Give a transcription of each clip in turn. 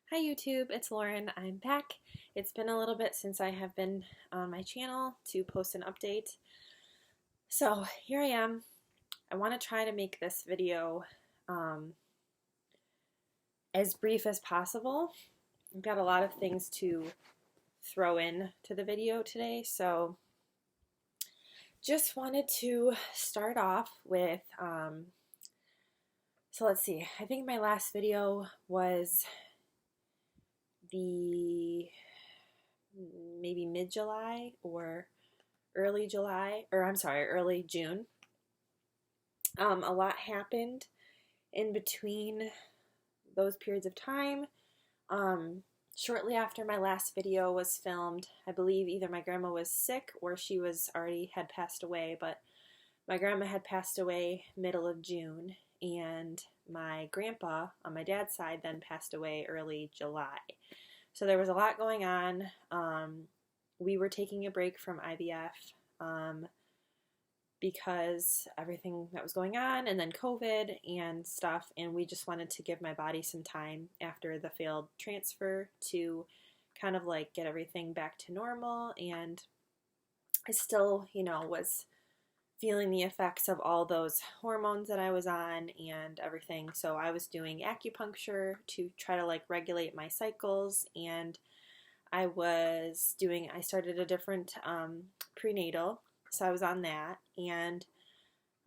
Hi YouTube, it's Lauren. I'm back. It's been a little bit since I have been on my channel to post an update. So here I am. I want to try to make this video as brief as possible. I've got a lot of things to throw in to the video today, so just wanted to start off with, so let's see, I think my last video was the maybe mid-July or early June. A lot happened in between those periods of time. Shortly after my last video was filmed, I believe either my grandma was sick or she was already had passed away, but my grandma had passed away middle of June, and my grandpa on my dad's side then passed away early July. So there was a lot going on. We were taking a break from IVF because everything that was going on, and then COVID and stuff, and we just wanted to give my body some time after the failed transfer to kind of like get everything back to normal. And I still, was feeling the effects of all those hormones that I was on and everything. So I was doing acupuncture to try to like regulate my cycles, and I started a different prenatal, so I was on that, and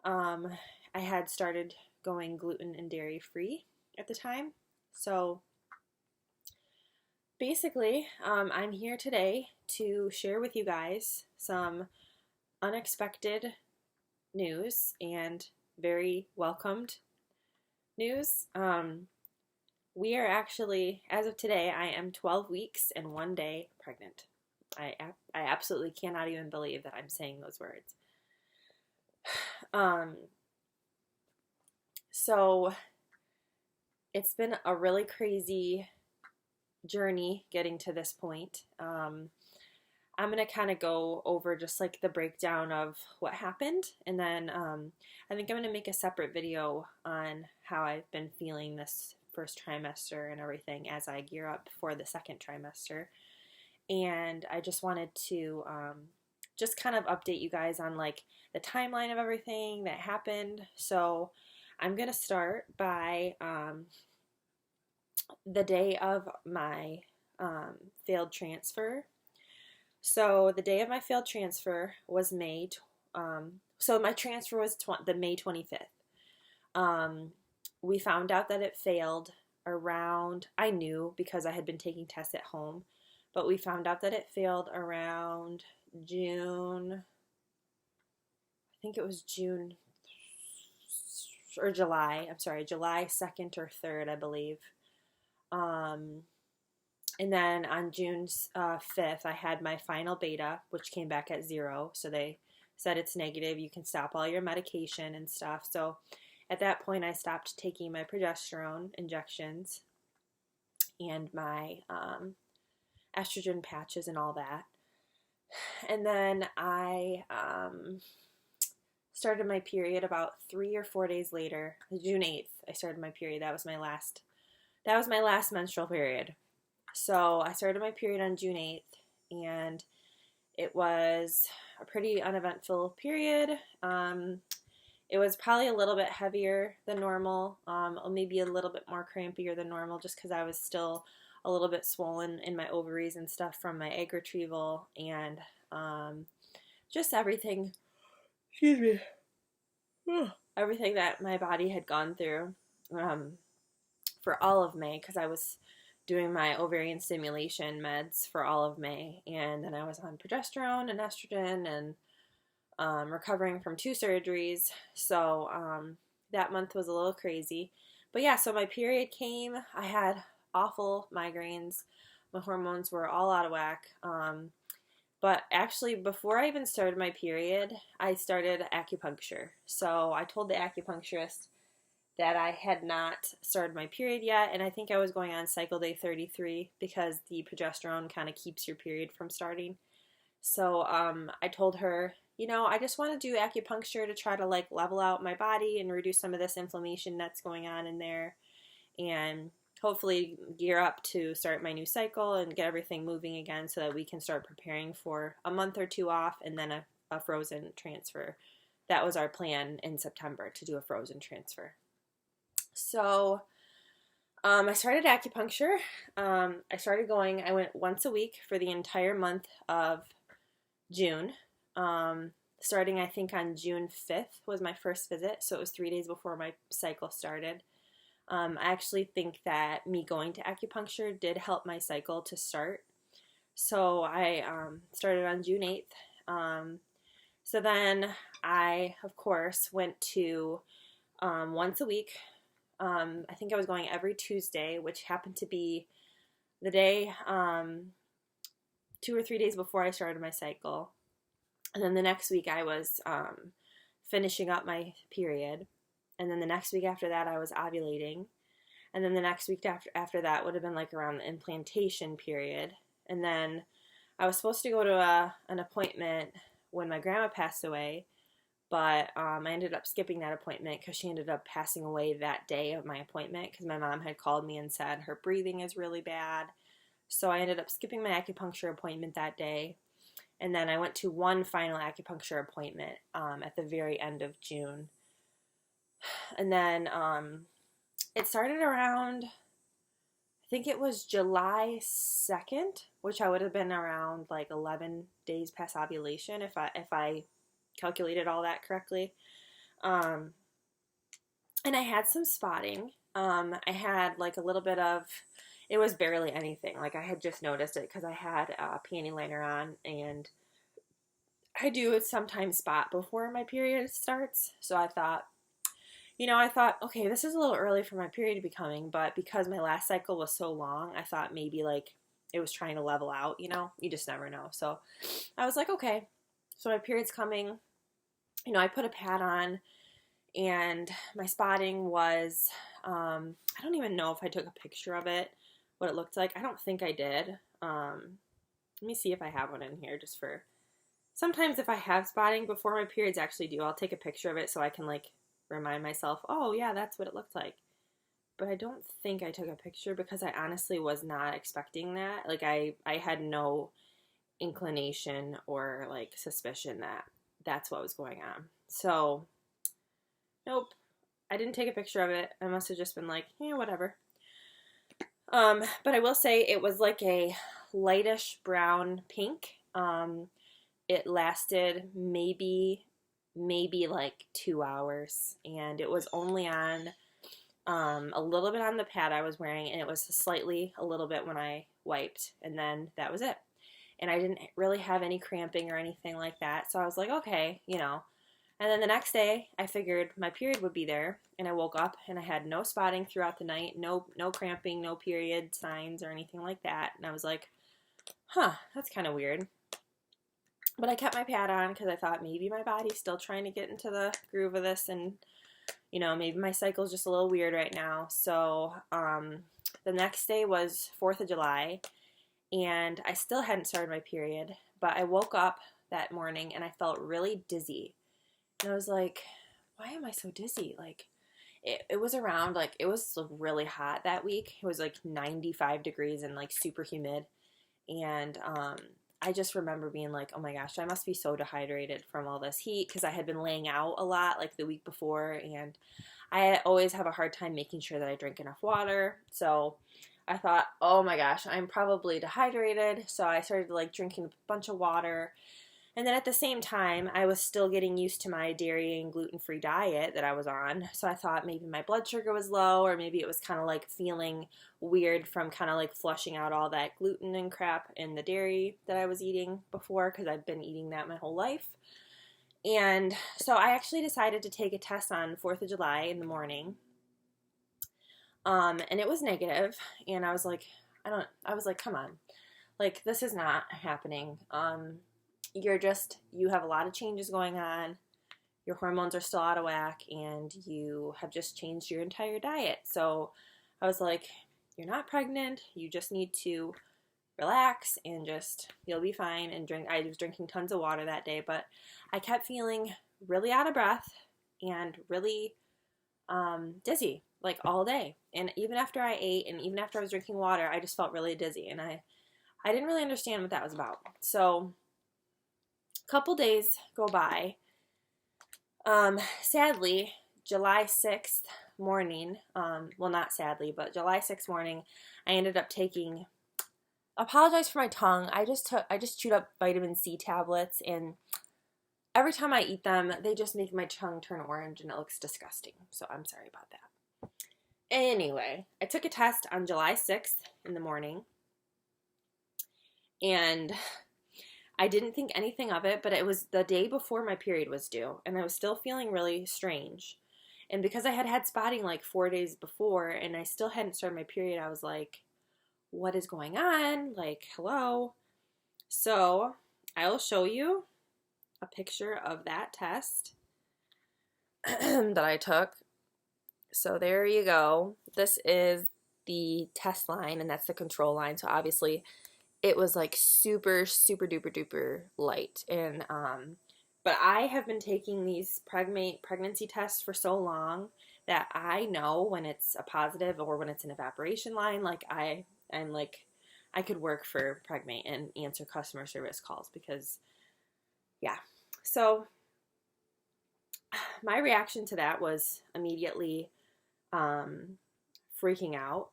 I had started going gluten and dairy free at the time. So basically, I'm here today to share with you guys some unexpected news and very welcomed news. We are actually, as of today, I am 12 weeks and 1 day pregnant. I absolutely cannot even believe that I'm saying those words. So it's been a really crazy journey getting to this point. I'm going to kind of go over just like the breakdown of what happened, and then I think I'm going to make a separate video on how I've been feeling this first trimester and everything as I gear up for the second trimester. And I just wanted to just kind of update you guys on like the timeline of everything that happened. So I'm going to start by the day of my failed transfer. So the day of my failed transfer was so my transfer was the May 25th. We found out that it failed around, I knew because I had been taking tests at home, but we found out that it failed around June, I think it was June or July, July 2nd or 3rd, I believe. And then on June 5th, I had my final beta, which came back at 0. So they said it's negative. You can stop all your medication and stuff. So at that point, I stopped taking my progesterone injections and my estrogen patches and all that. And then I started my period about 3 or 4 days later. June 8th, I started my period. That was my last menstrual period. So I started my period on June 8th, and it was a pretty uneventful period. It was probably a little bit heavier than normal, maybe a little bit more crampier than normal, just because I was still a little bit swollen in my ovaries and stuff from my egg retrieval, and just everything, everything that my body had gone through for all of May, because I was doing my ovarian stimulation meds for all of May, and then I was on progesterone and estrogen and recovering from 2 surgeries. So that month was a little crazy. But yeah, so my period came. I had awful migraines. My hormones were all out of whack. But actually, before I even started my period, I started acupuncture. So I told the acupuncturist that I had not started my period yet, and I think I was going on cycle day 33 because the progesterone kind of keeps your period from starting. So I told her, I just want to do acupuncture to try to like level out my body and reduce some of this inflammation that's going on in there. And hopefully gear up to start my new cycle and get everything moving again so that we can start preparing for a month or two off and then a frozen transfer. That was our plan in September, to do a frozen transfer. So I started acupuncture. I went once a week for the entire month of June. Starting, I think, on June 5th was my first visit, so it was 3 days before my cycle started. I actually think that me going to acupuncture did help my cycle to start. So I started on June 8th. So then I, of course, went to once a week. I think I was going every Tuesday, which happened to be the day 2 or 3 days before I started my cycle. And then the next week I was finishing up my period. And then the next week after that I was ovulating. And then the next week after that would have been like around the implantation period. And then I was supposed to go to an appointment when my grandma passed away, but I ended up skipping that appointment because she ended up passing away that day of my appointment because my mom had called me and said her breathing is really bad. So I ended up skipping my acupuncture appointment that day. And then I went to one final acupuncture appointment at the very end of June. And then it started around, I think it was July 2nd, which I would have been around like 11 days past ovulation if I calculated all that correctly. And I had some spotting. I had like a little bit of, it was barely anything. Like I had just noticed it because I had a panty liner on, and I do sometimes spot before my period starts. So I thought, okay, this is a little early for my period to be coming, but because my last cycle was so long, I thought maybe like it was trying to level out, you just never know. So I was like, okay, so my period's coming. I put a pad on, and my spotting was, I don't even know if I took a picture of it, what it looked like. I don't think I did. Let me see if I have one in here just for, sometimes if I have spotting before my periods actually due, I'll take a picture of it so I can like remind myself, oh yeah, that's what it looked like. But I don't think I took a picture because I honestly was not expecting that. Like I had no inclination or like suspicion that that's what was going on. So, nope, I didn't take a picture of it. I must have just been like, yeah, whatever. But I will say it was like a lightish brown pink. It lasted maybe like 2 hours, and it was only on a little bit on the pad I was wearing, and it was slightly a little bit when I wiped, and then that was it. And I didn't really have any cramping or anything like that, so I was like, okay, And then the next day, I figured my period would be there, and I woke up and I had no spotting throughout the night, no cramping, no period signs or anything like that, and I was like, huh, that's kind of weird. But I kept my pad on because I thought maybe my body's still trying to get into the groove of this, and maybe my cycle's just a little weird right now. So the next day was 4th of July, and I still hadn't started my period, but I woke up that morning and I felt really dizzy. And I was like, why am I so dizzy? Like, it was around, like, it was really hot that week. It was like 95 degrees and like super humid. And I just remember being like, oh my gosh, I must be so dehydrated from all this heat, because I had been laying out a lot like the week before, and I always have a hard time making sure that I drink enough water. So I thought, oh my gosh, I'm probably dehydrated. So I started like drinking a bunch of water. And then at the same time, I was still getting used to my dairy and gluten-free diet that I was on. So I thought maybe my blood sugar was low, or maybe it was kind of like feeling weird from kind of like flushing out all that gluten and crap in the dairy that I was eating before, because I've been eating that my whole life. And so I actually decided to take a test on 4th of July in the morning. And it was negative. And I was like, come on. Like, this is not happening. You have a lot of changes going on, your hormones are still out of whack, and you have just changed your entire diet. So I was like, you're not pregnant, you just need to relax and you'll be fine, and drink. I was drinking tons of water that day, but I kept feeling really out of breath and really dizzy, like all day. And even after I ate and even after I was drinking water, I just felt really dizzy. And I didn't really understand what that was about. So a couple days go by. Sadly, July 6th morning, well, not sadly, but July 6th morning, I ended up taking, apologize for my tongue, I just chewed up vitamin C tablets, and every time I eat them, they just make my tongue turn orange, and it looks disgusting, so I'm sorry about that. Anyway, I took a test on July 6th in the morning, and I didn't think anything of it, but it was the day before my period was due, and I was still feeling really strange. And because I had had spotting like 4 days before, and I still hadn't started my period, I was like, what is going on? Like, hello? So I will show you a picture of that test that I took. So there you go. This is the test line, and that's the control line. So obviously it was like super, super duper duper light. And, but I have been taking these pregnancy tests for so long that I know when it's a positive or when it's an evaporation line. Like I'm like, I could work for Pregmate and answer customer service calls because, yeah. So my reaction to that was immediately freaking out.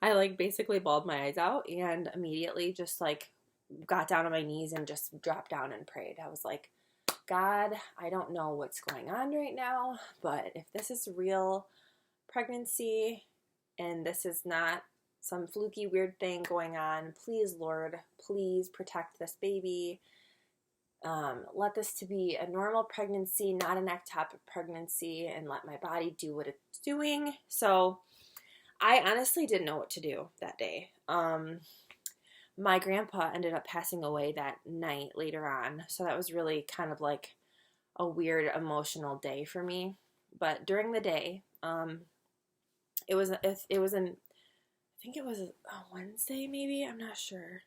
I like basically bawled my eyes out and immediately just like got down on my knees and just dropped down and prayed. I was like, God, I don't know what's going on right now, but if this is real pregnancy and this is not some fluky weird thing going on, please, Lord, please protect this baby. Let this to be a normal pregnancy, not an ectopic pregnancy, and let my body do what it's doing. So I honestly didn't know what to do that day. My grandpa ended up passing away that night later on, so that was really kind of like a weird emotional day for me. But during the day, it was I think it was a Wednesday maybe, I'm not sure.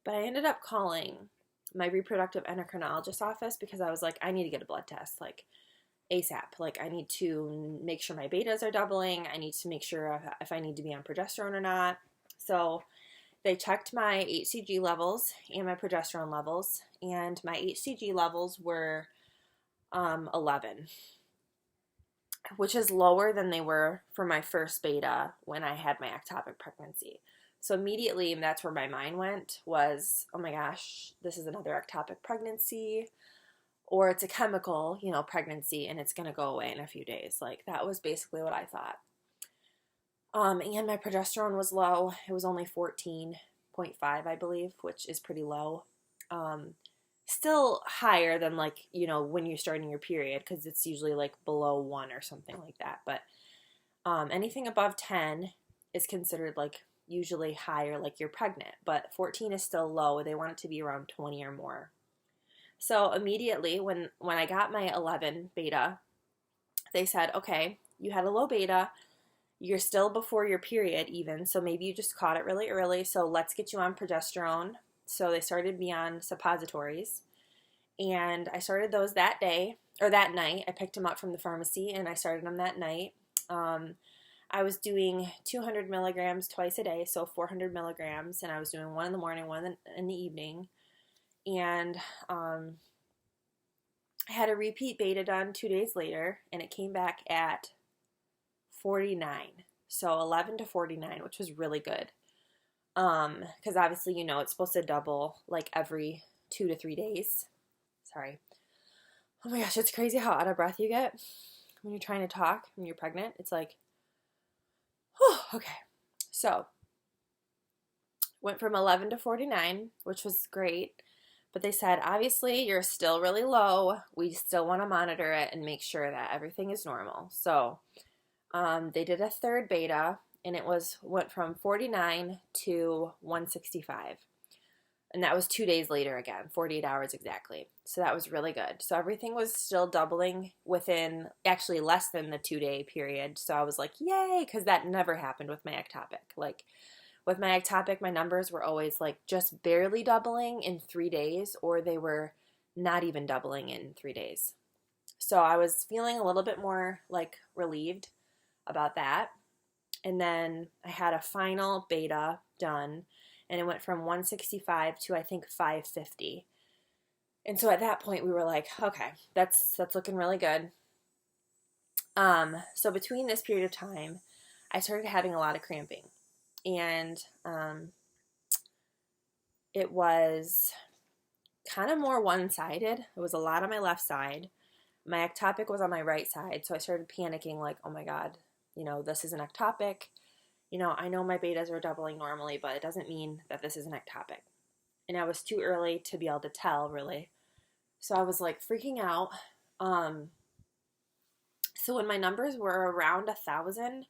But I ended up calling my reproductive endocrinologist office because I was like, I need to get a blood test, like ASAP. Like I need to make sure my betas are doubling. I need to make sure if I need to be on progesterone or not. So they checked my HCG levels and my progesterone levels, and my HCG levels were 11, which is lower than they were for my first beta when I had my ectopic pregnancy. So immediately, that's where my mind went was, oh my gosh, this is another ectopic pregnancy, or it's a chemical, pregnancy, and it's going to go away in a few days. Like, that was basically what I thought. And my progesterone was low. It was only 14.5, I believe, which is pretty low. Still higher than like, when you're starting your period, because it's usually like below 1 or something like that. But anything above 10 is considered like usually higher, like you're pregnant. But 14 is still low. They want it to be around 20 or more. So immediately when I got my 11 beta, they said, okay, you had a low beta. You're still before your period even, so maybe you just caught it really early, so let's get you on progesterone. So they started me on suppositories, and I started those that day, or that night. I picked them up from the pharmacy, and I started them that night. I was doing 200 milligrams twice a day, so 400 milligrams, and I was doing one in the morning, one in the evening, and I had a repeat beta done 2 days later, and it came back at 49. So 11 to 49, which was really good. Because obviously, it's supposed to double like every 2 to 3 days. Sorry. Oh my gosh, it's crazy how out of breath you get when you're trying to talk when you're pregnant. It's like, whew, okay. So went from 11 to 49, which was great. But they said, obviously, you're still really low. We still want to monitor it and make sure that everything is normal. So they did a third beta, and it went from 49 to 165. And that was 2 days later again, 48 hours exactly. So that was really good. So everything was still doubling within actually less than the 2-day period. So I was like, yay, because that never happened with my ectopic. Like with my ectopic, my numbers were always like just barely doubling in 3 days, or they were not even doubling in 3 days. So I was feeling a little bit more like relieved. about that. And then I had a final beta done, and it went from 165 to I think 550. And so at that point we were like, okay, that's looking really good. So between this period of time, I started having a lot of cramping, and it was kind of more one-sided. It was a lot on my left side. My ectopic was on my right side, so I started panicking like, oh my God, this is an ectopic. I know my betas are doubling normally, but it doesn't mean that this is an ectopic. And I was too early to be able to tell, really. So I was like freaking out. So when my numbers were around 1,000,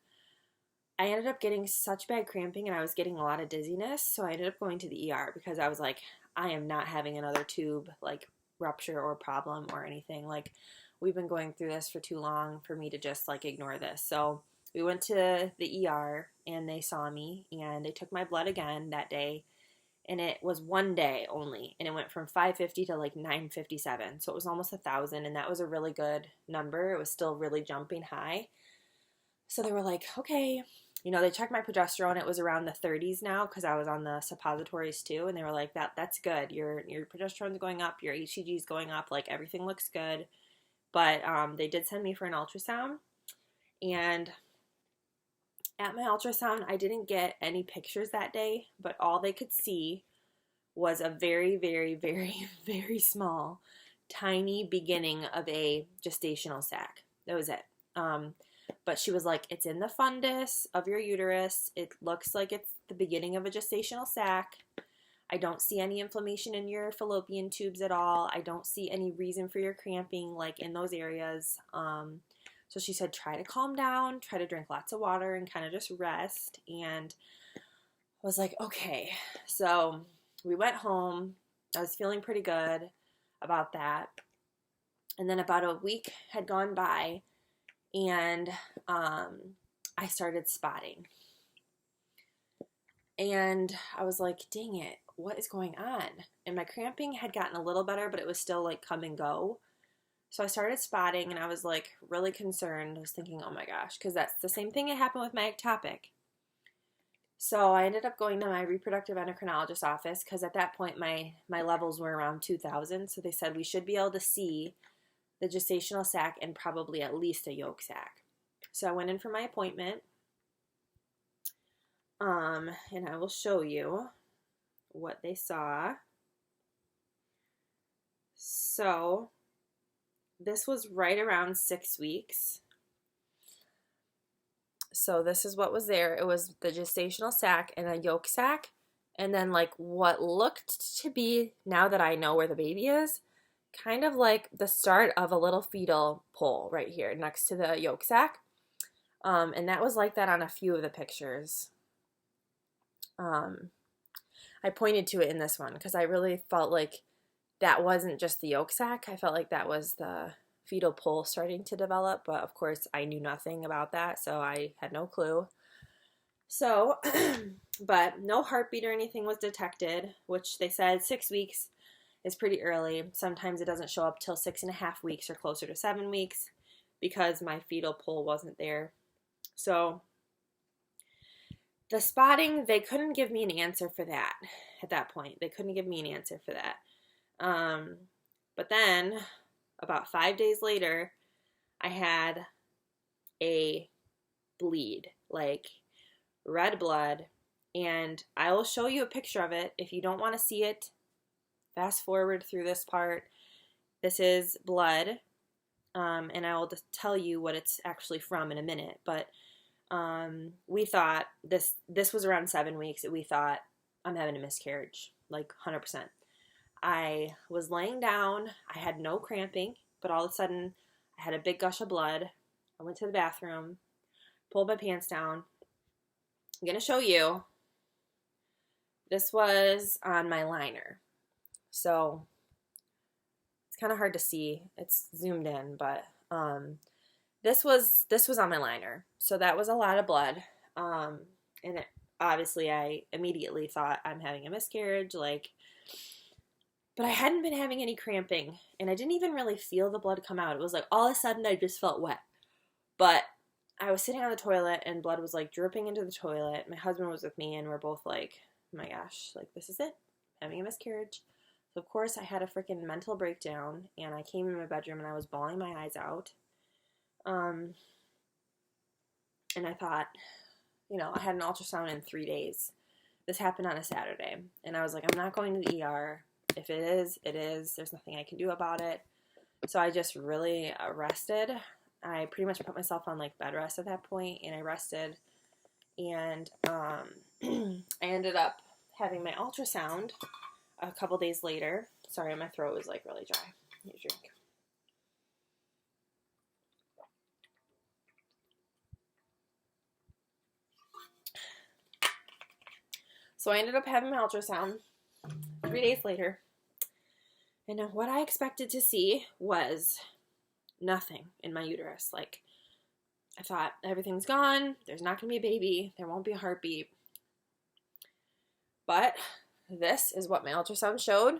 I ended up getting such bad cramping and I was getting a lot of dizziness. So I ended up going to the ER because I was like, I am not having another tube like rupture or problem or anything. Like, we've been going through this for too long for me to just like ignore this. So we went to the ER and they saw me and they took my blood again that day. And it was one day only, and it went from 550 to like 957. So it was almost 1,000, and that was a really good number. It was still really jumping high. So they were like, okay, they checked my progesterone. It was around the 30s now because I was on the suppositories too, and they were like, that's good. Your progesterone's going up, your HCG's going up, like everything looks good. But they did send me for an ultrasound, and at my ultrasound, I didn't get any pictures that day, but all they could see was a very, very, very, very small, tiny beginning of a gestational sac. That was it. But she was like, it's in the fundus of your uterus. It looks like it's the beginning of a gestational sac. I don't see any inflammation in your fallopian tubes at all. I don't see any reason for your cramping, like in those areas. So she said, try to calm down, try to drink lots of water and kind of just rest. And I was like, okay. So we went home. I was feeling pretty good about that. And then about a week had gone by and I started spotting. And I was like, dang it, what is going on? And my cramping had gotten a little better, but it was still like come and go. So I started spotting and I was like really concerned. I was thinking, oh my gosh, because that's the same thing that happened with my ectopic. So I ended up going to my reproductive endocrinologist office because at that point my levels were around 2,000. So they said we should be able to see the gestational sac and probably at least a yolk sac. So I went in for my appointment. And I will show you what they saw. So this was right around 6 weeks. So this is what was there. It was the gestational sac and a yolk sac. And then like what looked to be, now that I know where the baby is, kind of like the start of a little fetal pole right here next to the yolk sac. And that was like that on a few of the pictures. I pointed to it in this one because I really felt like that wasn't just the yolk sac. I felt like that was the fetal pole starting to develop, but of course I knew nothing about that, so I had no clue. So, but no heartbeat or anything was detected, which they said 6 weeks is pretty early. Sometimes it doesn't show up till 6.5 weeks or closer to 7 weeks because my fetal pole wasn't there. So the spotting, they couldn't give me an answer for that at that point. They couldn't give me an answer for that. But then about 5 days later, I had a bleed, like red blood, and I will show you a picture of it. If you don't want to see it, fast forward through this part. This is blood, and I will just tell you what it's actually from in a minute, but we thought this was around 7 weeks. We thought I'm having a miscarriage, like 100%. I was laying down. I had no cramping, but all of a sudden I had a big gush of blood. I went to the bathroom, pulled my pants down. I'm going to show you. This was on my liner. So it's kind of hard to see. It's zoomed in, but this was on my liner. So that was a lot of blood. And obviously I immediately thought I'm having a miscarriage, but I hadn't been having any cramping, and I didn't even really feel the blood come out. It was like all of a sudden I just felt wet. But I was sitting on the toilet and blood was like dripping into the toilet. My husband was with me and we're both like, oh my gosh, like this is it, having a miscarriage. So of course I had a freaking mental breakdown and I came in my bedroom and I was bawling my eyes out. And I thought, I had an ultrasound in 3 days. This happened on a Saturday. And I was like, I'm not going to the ER. If it is, it is. There's nothing I can do about it. So I just really rested. I pretty much put myself on like bed rest at that point, and I rested. And I ended up having my ultrasound a couple days later. Sorry, my throat was like really dry. Need a drink. So I ended up having my ultrasound 3 days later. And what I expected to see was nothing in my uterus. Like, I thought everything's gone. There's not going to be a baby. There won't be a heartbeat. But this is what my ultrasound showed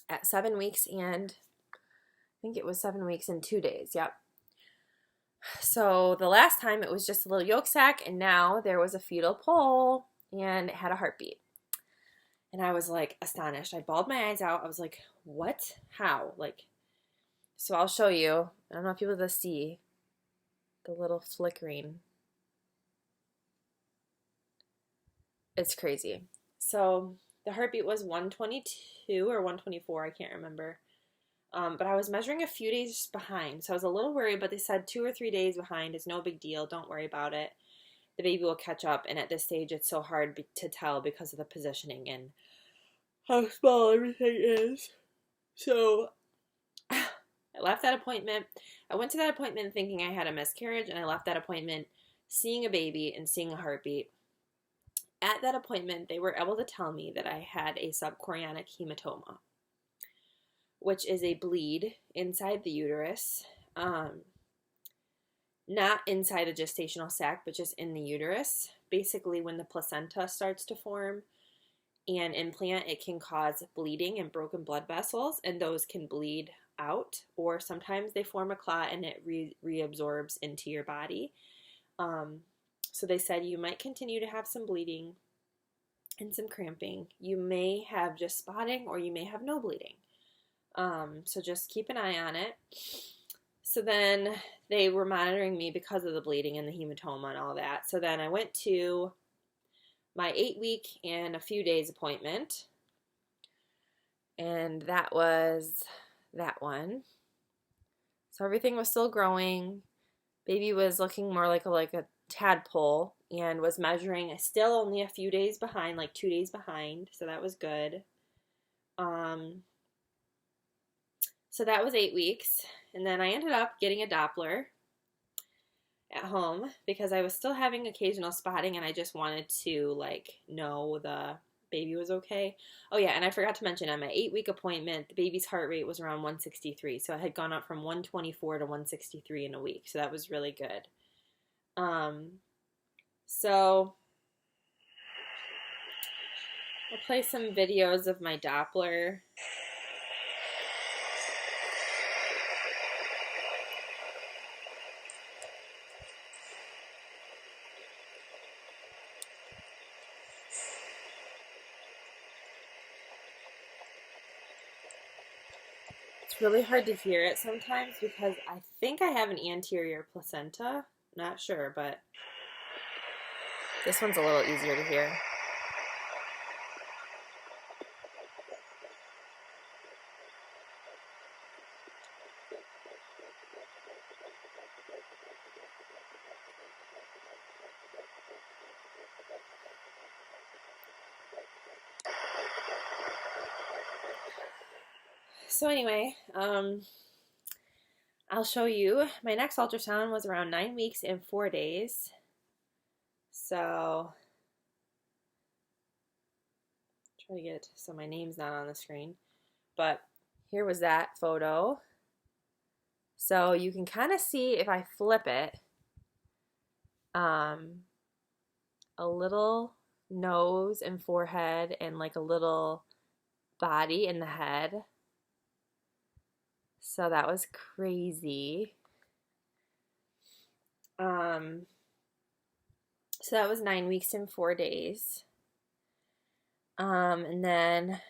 at 7 weeks and I think it was 7 weeks and 2 days. Yep. So the last time it was just a little yolk sac, and now there was a fetal pole and it had a heartbeat. And I was like astonished. I bawled my eyes out. I was like, what? How? Like, so I'll show you. I don't know if you'll be able to see the little flickering. It's crazy. So the heartbeat was 122 or 124. I can't remember. But I was measuring a few days behind. So I was a little worried, but they said 2 or 3 days behind is no big deal. Don't worry about it. The baby will catch up. And at this stage, it's so hard to tell because of the positioning and how small everything is. So I left that appointment. I went to that appointment thinking I had a miscarriage, and I left that appointment seeing a baby and seeing a heartbeat. At that appointment, they were able to tell me that I had a subchorionic hematoma, which is a bleed inside the uterus, not inside the gestational sac, but just in the uterus. Basically, when the placenta starts to form and implant, it can cause bleeding and broken blood vessels, and those can bleed out, or sometimes they form a clot and it reabsorbs into your body. So they said you might continue to have some bleeding and some cramping. You may have just spotting, or you may have no bleeding. So just keep an eye on it. So then they were monitoring me because of the bleeding and the hematoma and all that. So then I went to my 8-week and a few days appointment. And that was that one. So everything was still growing. Baby was looking more like a tadpole and was measuring still only a few days behind, like 2 days behind. So that was good. So that was 8 weeks. And then I ended up getting a Doppler at home because I was still having occasional spotting and I just wanted to know the baby was okay. Oh yeah, and I forgot to mention on my 8-week appointment, the baby's heart rate was around 163. So it had gone up from 124 to 163 in a week. So that was really good. So I'll play some videos of my Doppler. It's really hard to hear it sometimes because I think I have an anterior placenta. Not sure, but this one's a little easier to hear. So anyway, I'll show you. My next ultrasound was around 9 weeks and 4 days. So, try to get so my name's not on the screen. But here was that photo. So you can kind of see if I flip it, a little nose and forehead and like a little body in the head. So that was crazy. Um, so that was 9 weeks and 4 days. And then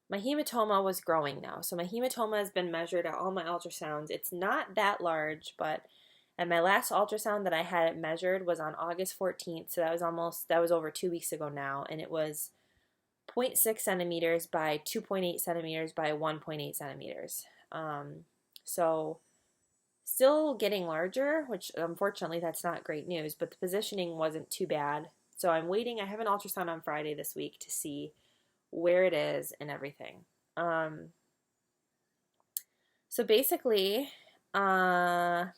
my hematoma was growing now. So my hematoma has been measured at all my ultrasounds. It's not that large, but at my last ultrasound that I had it measured was on August 14th. So that was over 2 weeks ago now. And it was 0.6 centimeters by 2.8 centimeters by 1.8 centimeters. So still getting larger, which unfortunately that's not great news, but the positioning wasn't too bad. So I'm waiting. I have an ultrasound on Friday this week to see where it is and everything. So basically, around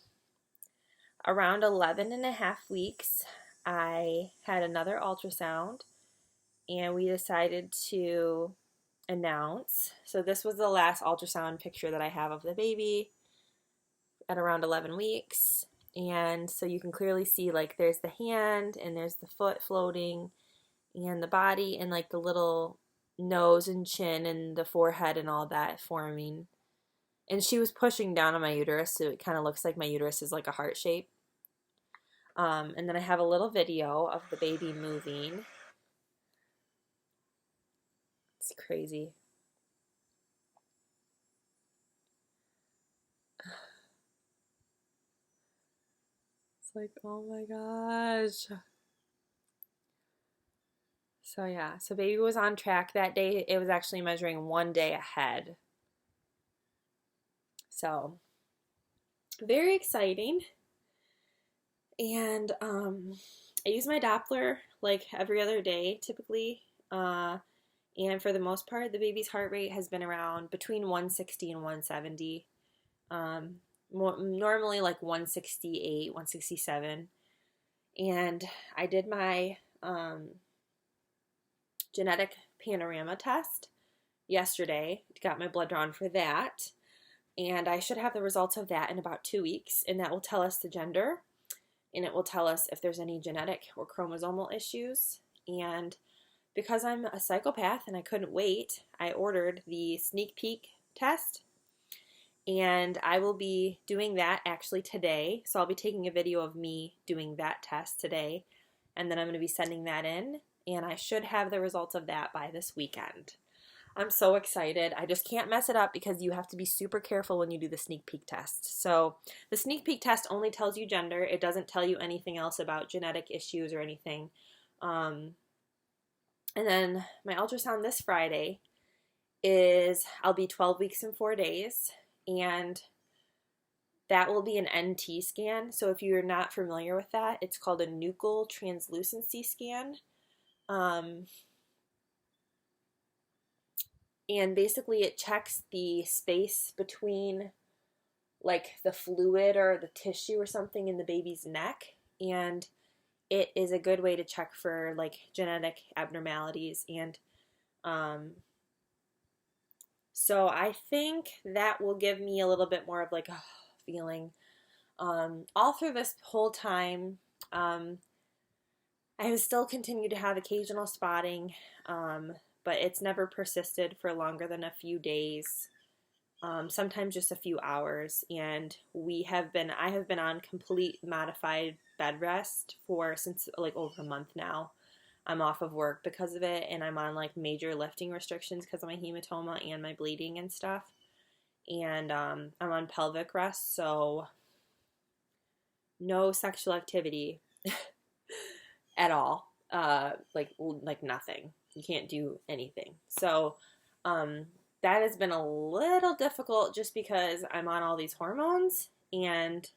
11 and a half weeks, I had another ultrasound and we decided to announce. So this was the last ultrasound picture that I have of the baby at around 11 weeks. And so you can clearly see like there's the hand and there's the foot floating and the body and like the little nose and chin and the forehead and all that forming. And she was pushing down on my uterus, so it kind of looks like my uterus is like a heart shape. And then I have a little video of the baby moving. It's crazy. It's like, oh my gosh. So yeah, so baby was on track that day. It was actually measuring 1 day ahead. So very exciting. And I use my Doppler like every other day typically. And for the most part, the baby's heart rate has been around between 160 and 170. Normally like 168, 167. And I did my genetic panorama test yesterday. Got my blood drawn for that. And I should have the results of that in about 2 weeks. And that will tell us the gender. And it will tell us if there's any genetic or chromosomal issues. And because I'm a psychopath and I couldn't wait, I ordered the sneak peek test. And I will be doing that actually today. So I'll be taking a video of me doing that test today. And then I'm going to be sending that in. And I should have the results of that by this weekend. I'm so excited. I just can't mess it up because you have to be super careful when you do the sneak peek test. So the sneak peek test only tells you gender. It doesn't tell you anything else about genetic issues or anything. And then my ultrasound this Friday I'll be 12 weeks and 4 days. And that will be an NT scan. So if you're not familiar with that, it's called a nuchal translucency scan. And basically it checks the space between like the fluid or the tissue or something in the baby's neck. And it is a good way to check for like genetic abnormalities. And so I think that will give me a little bit more of like a feeling. All through this whole time, I have still continued to have occasional spotting, but it's never persisted for longer than a few days, sometimes just a few hours. And I have been on complete modified bed rest since like over a month now. I'm off of work because of it, and I'm on like major lifting restrictions because of my hematoma and my bleeding and stuff. And I'm on pelvic rest, so no sexual activity at all. Like nothing. You can't do anything. So that has been a little difficult just because I'm on all these hormones and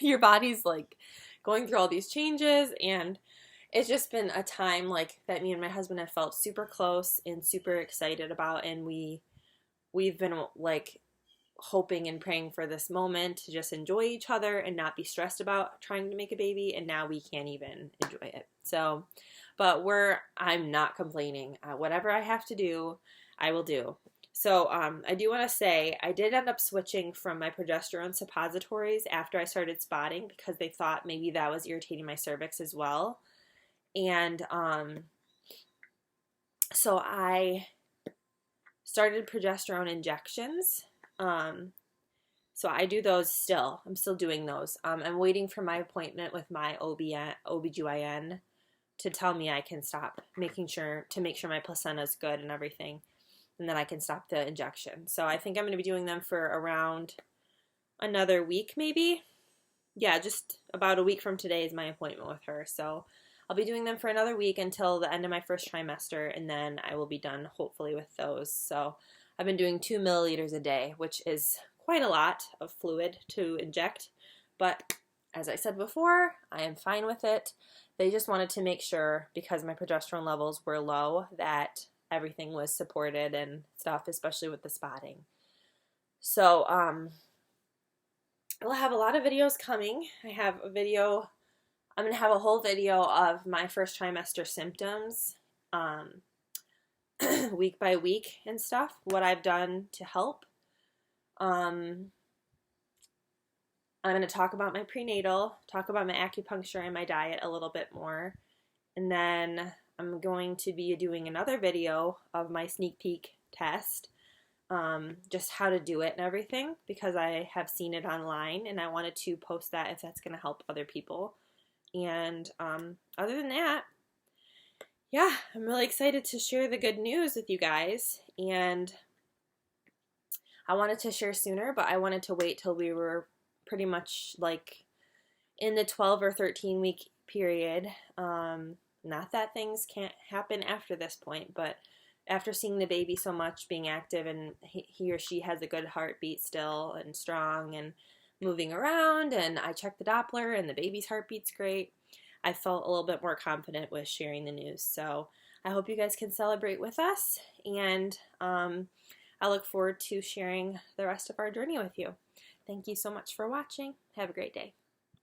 your body's like going through all these changes, and it's just been a time like that me and my husband have felt super close and super excited about, and we've been like hoping and praying for this moment to just enjoy each other and not be stressed about trying to make a baby, and now we can't even enjoy it. So, but I'm not complaining. Whatever I have to do, I will do. So I do want to say I did end up switching from my progesterone suppositories after I started spotting because they thought maybe that was irritating my cervix as well. And so I started progesterone injections So I do those still. I'm still doing those. I'm waiting for my appointment with my OBGYN to tell me I can stop make sure my placenta is good and everything, and then I can stop the injection. So I think I'm going to be doing them for around another week, maybe. Yeah, just about a week from today is my appointment with her. So I'll be doing them for another week until the end of my first trimester, and then I will be done, hopefully, with those. So I've been doing 2 milliliters a day, which is quite a lot of fluid to inject. But as I said before, I am fine with it. They just wanted to make sure, because my progesterone levels were low, that everything was supported and stuff, especially with the spotting. So, we'll have a lot of videos coming. I'm going to have a whole video of my first trimester symptoms, week by week and stuff, what I've done to help. I'm going to talk about my prenatal, talk about my acupuncture and my diet a little bit more. And then I'm going to be doing another video of my sneak peek test, just how to do it and everything, because I have seen it online and I wanted to post that if that's going to help other people. And other than that, yeah, I'm really excited to share the good news with you guys. And I wanted to share sooner, but I wanted to wait till we were pretty much like in the 12 or 13 week period. Not that things can't happen after this point, but after seeing the baby so much, being active, and he or she has a good heartbeat still and strong and moving around, and I checked the Doppler and the baby's heartbeat's great, I felt a little bit more confident with sharing the news. So I hope you guys can celebrate with us, and I look forward to sharing the rest of our journey with you. Thank you so much for watching. Have a great day.